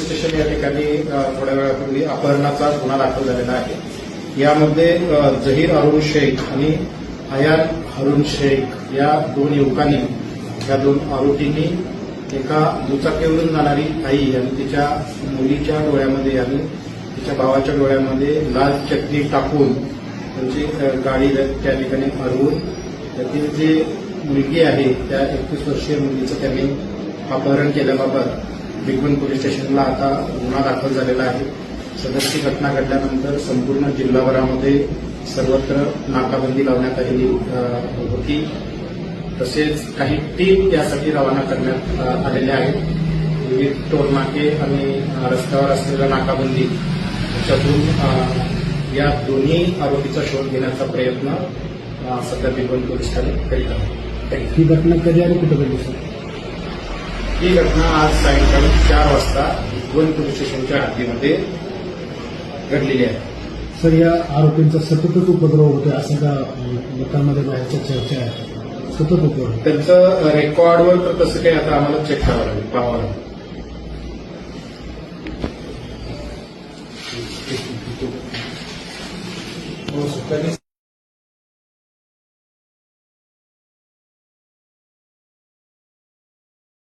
Station या ठिकाणी थोड्या वेळापूर्वी अपहरणाचा गुन्हा दाखल झालेला आहे. यामध्ये जहीर अरुण शेख आणि अयान हरुण शेख या दोन युवकांनी, या दोन आरोपींनी एका दुचाकीवरून जाणारी आई आणि तिच्या मुलीच्या डोळ्यामध्ये आणि तिच्या भावाच्या डोळ्यामध्ये लाल चटणी टाकून त्यांची गाडी त्या ठिकाणी हरवून त्यातील जी मुलगी आहे त्या 31 वर्षीय मुलीचं त्यांनी अपहरण केल्याबाबत बिगबन पोलीस स्टेशनला आता गुन्हा दाखल झालेला आहे. सदरची घटना घडल्यानंतर संपूर्ण जिल्हाभरामध्ये सर्वत्र नाकाबंदी लावण्यात आलेली होती. तसेच काही टीम यासाठी रवाना करण्यात आलेल्या आहेत. विविध टोलनाके आणि रस्त्यावर असलेल्या नाकाबंदी याच्यातून या दोन्ही आरोपीचा शोध घेण्याचा प्रयत्न सध्या बिगबन पोलीस ठाणे करीत आहे. ही घटना कधी आणि कुठं घडली सर? ही घटना आज सायंकाळी 4 वाजता बिगबन पोलीस स्टेशनच्या हद्दीमध्ये घडलेली आहे. सर, या आरोपींचा सततच उपद्रव होतोय असं का लोकांमध्ये बाहेरच्या चर्चा आहे? सतत उपद्रव त्यांचं रेकॉर्डवर तर तसं काही आता आम्हाला चेक करावं लागेल, पाहावं लागेल. हो सर.